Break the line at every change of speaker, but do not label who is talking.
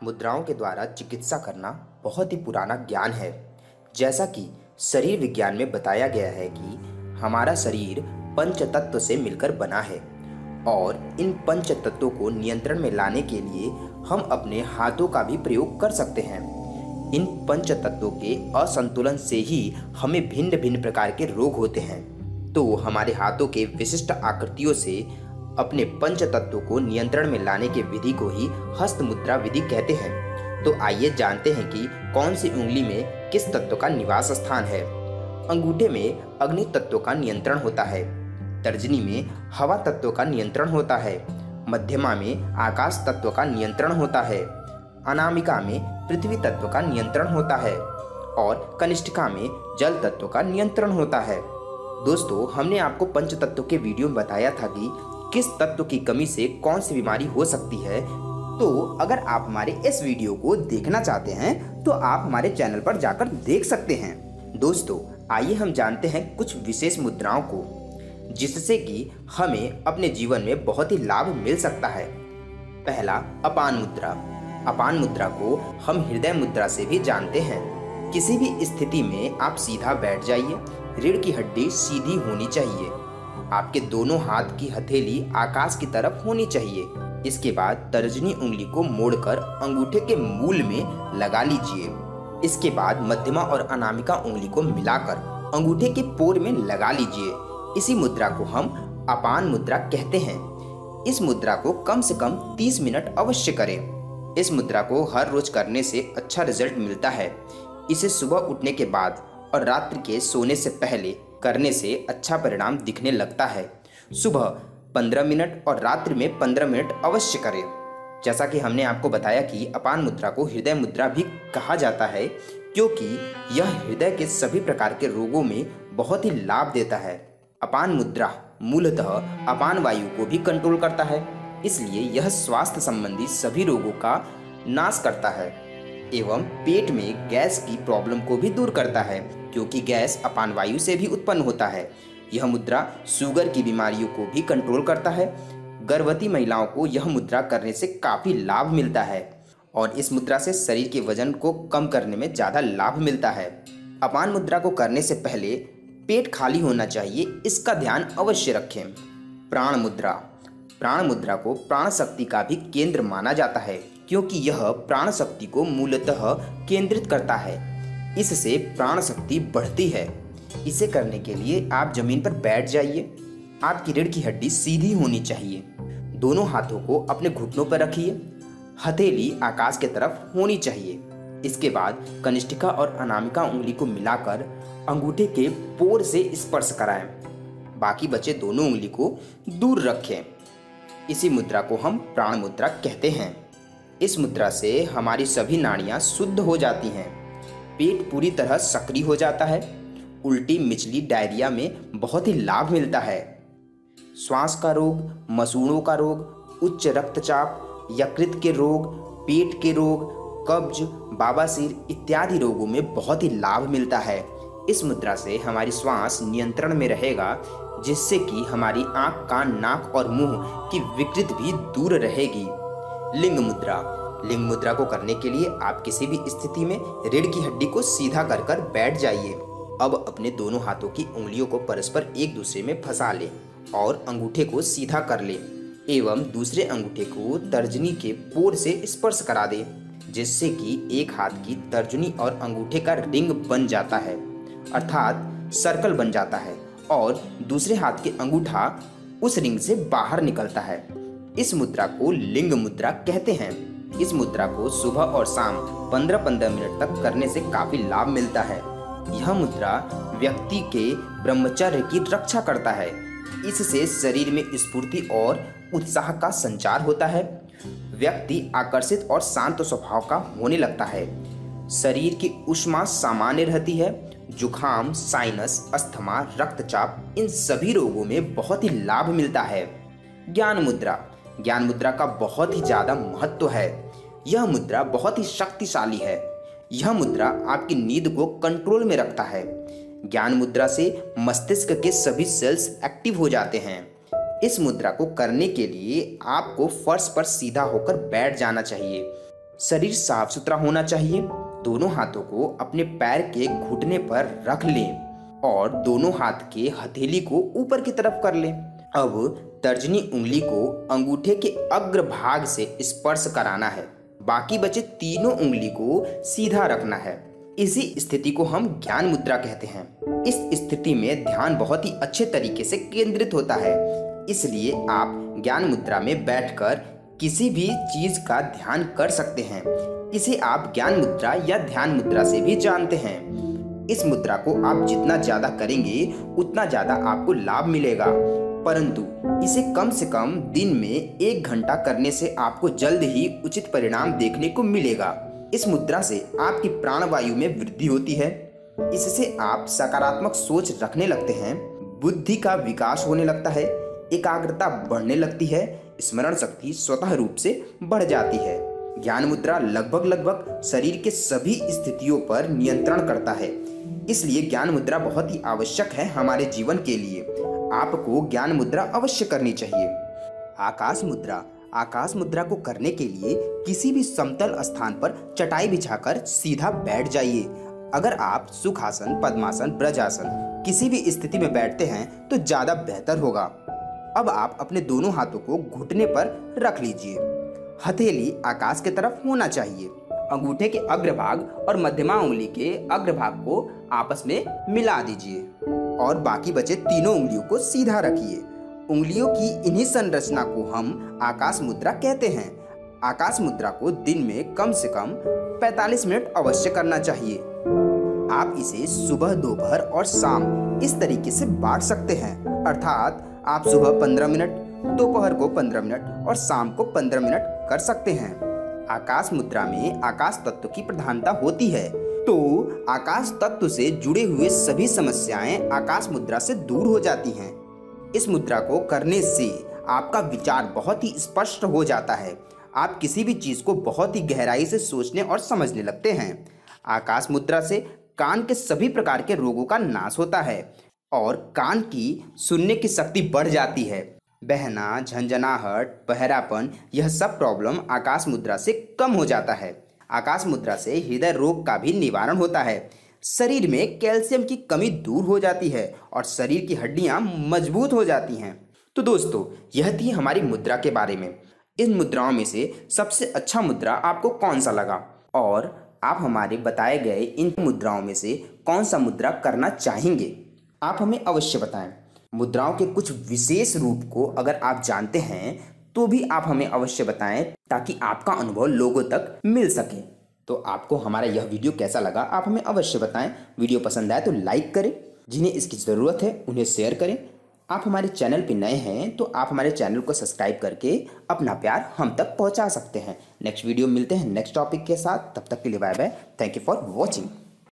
मुद्राओं के द्वारा चिकित्सा करना बहुत ही पुराना ज्ञान है। जैसा कि शरीर विज्ञान में बताया गया है कि हमारा शरीर पंच तत्व से मिलकर बना है और इन पंच तत्वों को नियंत्रण में लाने के लिए हम अपने हाथों का भी प्रयोग कर सकते हैं। इन पंच तत्वों के असंतुलन से ही हमें भिन्न भिन्न प्रकार के रोग होते हैं। तो हमारे हाथों के विशिष्ट आकृतियों से अपने पंच तत्वों को नियंत्रण में लाने के विधि को ही हस्त मुद्रा विधि कहते हैं। तो आइए जानते हैं कि कौन सी उंगली में किस तत्व का निवास स्थान है। अंगूठे में अग्नि तत्व का नियंत्रण होता है, तर्जनी में हवा तत्व का नियंत्रण होता है, मध्यमा में आकाश तत्व का नियंत्रण होता है, अनामिका में पृथ्वी तत्व का नियंत्रण होता है और कनिष्ठिका में जल तत्व का नियंत्रण होता है। दोस्तों, हमने आपको पंच तत्व के वीडियो में बताया था कि किस तत्व की कमी से कौन सी बीमारी हो सकती है। तो अगर आप हमारे इस वीडियो को देखना चाहते हैं तो आप हमारे चैनल पर जाकर देख सकते हैं। दोस्तों, आइए हम जानते हैं कुछ विशेष मुद्राओं को जिससे कि हमें अपने जीवन में बहुत ही लाभ मिल सकता है। पहला, अपान मुद्रा। अपान मुद्रा को हम हृदय मुद्रा से भी जानते हैं। किसी भी स्थिति में आप सीधा बैठ जाइए, रीढ़ की हड्डी सीधी होनी चाहिए, आपके दोनों हाथ की हथेली आकाश की तरफ होनी चाहिए। इसके बाद तर्जनी उंगली को मोड़कर अंगूठे के मूल में लगा लीजिए। इसके बाद मध्यमा और अनामिका उंगली को मिलाकर अंगूठे के पोर में लगा लीजिए। इसी मुद्रा को हम अपान मुद्रा कहते हैं। इस मुद्रा को कम से कम 30 मिनट अवश्य करें। इस मुद्रा को हर रोज करने से अच्छा रिजल्ट मिलता है। इसे सुबह उठने के बाद और रात्रि के सोने से पहले करने से अच्छा परिणाम दिखने लगता है। सुबह 15 मिनट और रात्रि में 15 मिनट अवश्य करें। जैसा कि हमने आपको बताया कि अपान मुद्रा को हृदय मुद्रा भी कहा जाता है क्योंकि यह हृदय के सभी प्रकार के रोगों में बहुत ही लाभ देता है। अपान मुद्रा मूलतः अपान वायु को भी कंट्रोल करता है, इसलिए यह स्वास्थ्य संबंधी सभी रोगों का नाश करता है एवं पेट में गैस की प्रॉब्लम को भी दूर करता है क्योंकि गैस अपान वायु से भी उत्पन्न होता है। यह मुद्रा शुगर की बीमारियों को भी कंट्रोल करता है। गर्भवती महिलाओं को यह मुद्रा करने से काफ़ी लाभ मिलता है और इस मुद्रा से शरीर के वजन को कम करने में ज़्यादा लाभ मिलता है। अपान मुद्रा को करने से पहले पेट खाली होना चाहिए, इसका ध्यान अवश्य रखें। प्राण मुद्रा। प्राण मुद्रा को प्राण शक्ति का भी केंद्र माना जाता है क्योंकि यह प्राण शक्ति को मूलतः केंद्रित करता है। इससे प्राण शक्ति बढ़ती है। इसे करने के लिए आप जमीन पर बैठ जाइए। आपकी रीढ़ की हड्डी सीधी होनी चाहिए। दोनों हाथों को अपने घुटनों पर रखिए। हथेली आकाश की तरफ होनी चाहिए। इसके बाद कनिष्ठिका और अनामिका उंगली को मिलाकर अंगूठे के पोर से स्पर्श कराएं। बाकी बचे दोनों उंगली को दूर रखें। इसी मुद्रा को हम प्राण मुद्रा कहते हैं। इस मुद्रा से हमारी सभी नाड़ियां शुद्ध हो जाती हैं। पेट पूरी तरह सक्रिय हो जाता है। उल्टी, मिचली, डायरिया में बहुत ही लाभ मिलता है। श्वास का रोग, मसूड़ों का रोग, उच्च रक्तचाप, यकृत के रोग, पेट के रोग, कब्ज, बवासीर इत्यादि रोगों में बहुत ही लाभ मिलता है। इस मुद्रा से हमारी श्वास नियंत्रण में रहेगा जिससे कि हमारी आँख, कान, नाक और मुंह की विकृति भी दूर रहेगी। लिंग मुद्रा। लिंग मुद्रा को करने के लिए आप किसी भी स्थिति में रीढ़ की हड्डी को सीधा कर बैठ जाइए। अब अपने दोनों हाथों की उंगलियों को परस्पर एक दूसरे में फंसा लें और अंगूठे को सीधा कर लें एवं दूसरे अंगूठे को तर्जनी के पोर से स्पर्श करा दें जिससे कि एक हाथ की तर्जनी और अंगूठे का रिंग बन जाता है, अर्थात सर्कल बन जाता है और दूसरे हाथ के अंगूठा उस रिंग से बाहर निकलता है। इस मुद्रा को लिंग मुद्रा कहते हैं। इस मुद्रा को सुबह और शाम 15-15 मिनट तक करने से काफी लाभ मिलता है। यह मुद्रा व्यक्ति के ब्रह्मचर्य की रक्षा करता है। इससे शरीर में स्फूर्ति और उत्साह का संचार होता है। व्यक्ति आकर्षित और शांत स्वभाव का होने लगता है। शरीर की ऊष्मा सामान्य रहती है। जुखाम, साइनस, अस्थमा, रक्तचाप इन सभी रोगों में बहुत ही लाभ मिलता है। ज्ञान मुद्रा। ज्ञान मुद्रा का बहुत ही ज़्यादा महत्व है। यह मुद्रा बहुत ही शक्तिशाली है। यह मुद्रा आपकी नींद को कंट्रोल में रखता है। ज्ञान मुद्रा से मस्तिष्क के सभी सेल्स एक्टिव हो जाते हैं। इस मुद्रा को करने के लिए आपको फर्श पर सीधा होकर बैठ जाना चाहिए। शरीर साफ सुथरा होना चाहिए। दोनों हाथों को अपने पैर के घुटने पर रख लें और दोनों हाथ के हथेली को ऊपर की तरफ कर लें। अब तर्जनी उंगली को अंगूठे के अग्रभाग से स्पर्श कराना है। बाकी बचे तीनों उंगली को सीधा रखना है। इसी स्थिति को हम ज्ञान मुद्रा कहते हैं। इस स्थिति में ध्यान बहुत ही अच्छे तरीके से केंद्रित होता है, इसलिए आप ज्ञान मुद्रा में बैठकर किसी भी चीज का ध्यान कर सकते हैं। इसे आप ज्ञान मुद्रा या ध्यान मुद्रा से भी जानते हैं। इस मुद्रा को आप जितना ज्यादा करेंगे उतना ज्यादा आपको लाभ मिलेगा, परंतु इसे कम से कम दिन में 1 घंटा करने से आपको जल्द ही उचित परिणाम देखने को मिलेगा। इस मुद्रा से आपकी प्राणवायु में वृद्धि होती है। इससे आप सकारात्मक सोच रखने लगते हैं, बुद्धि का विकास होने लगता है, एकाग्रता बढ़ने लगती है, स्मरण शक्ति स्वतः रूप से बढ़ जाती है। ज्ञान मुद्रा लगभग शरीर के सभी स्थितियों पर नियंत्रण करता है, इसलिए ज्ञान मुद्रा बहुत ही आवश्यक है हमारे जीवन के लिए। आपको ज्ञान मुद्रा अवश्य करनी चाहिए। आकाश मुद्रा। आकाश मुद्रा को करने के लिए किसी भी समतल स्थान पर चटाई बिछाकर सीधा बैठ जाइए। अगर आप सुखासन, पद्मासन, ब्रजासन किसी भी स्थिति में बैठते हैं तो ज्यादा बेहतर होगा। अब आप अपने दोनों हाथों को घुटने पर रख लीजिए। हथेली आकाश की तरफ होना चाहिए। अंगूठे के अग्रभाग और मध्यमा उंगली के अग्रभाग को आपस में मिला दीजिए और बाकी बचे तीनों उंगलियों को सीधा रखिए। उंगलियों की इन्हीं संरचना को हम आकाश मुद्रा कहते हैं। आकाश मुद्रा को दिन में कम से कम 45 मिनट अवश्य करना चाहिए। आप इसे सुबह, दोपहर और शाम इस तरीके से बांट सकते हैं, अर्थात आप सुबह 15 मिनट, दोपहर को 15 मिनट और शाम को 15 मिनट कर सकते हैं। आकाश मुद्रा में आकाश तत्व की प्रधानता होती है, तो आकाश तत्व से जुड़े हुए सभी समस्याएं आकाश मुद्रा से दूर हो जाती हैं। इस मुद्रा को करने से आपका विचार बहुत ही स्पष्ट हो जाता है। आप किसी भी चीज को बहुत ही गहराई से सोचने और समझने लगते हैं। आकाश मुद्रा से कान के सभी प्रकार के रोगों का नाश होता है और कान की सुनने की शक्ति बढ़ जाती है। बहना, झंझनाहट, बहरापन, यह सब प्रॉब्लम आकाश मुद्रा से कम हो जाता है। आकाश मुद्रा से हृदय रोग का भी निवारण होता है। शरीर में कैल्शियम की कमी दूर हो जाती है और शरीर की हड्डियां मजबूत हो जाती हैं। तो दोस्तों, यह थी हमारी मुद्रा के बारे में। इन मुद्राओं में से सबसे अच्छा मुद्रा आपको कौन सा लगा और आप हमारे बताए गए इन मुद्राओं में से कौन सा मुद्रा करना चाहेंगे, आप हमें अवश्य बताएं। मुद्राओं के कुछ विशेष रूप को अगर आप जानते हैं तो भी आप हमें अवश्य बताएं, ताकि आपका अनुभव लोगों तक मिल सके। तो आपको हमारा यह वीडियो कैसा लगा आप हमें अवश्य बताएं। वीडियो पसंद आए तो लाइक करें, जिन्हें इसकी ज़रूरत है उन्हें शेयर करें। आप हमारे चैनल पर नए हैं तो आप हमारे चैनल को सब्सक्राइब करके अपना प्यार हम तक पहुंचा सकते हैं। नेक्स्ट वीडियो मिलते हैं नेक्स्ट टॉपिक के साथ। तब तक के लिए bye bye. Thank you for watching.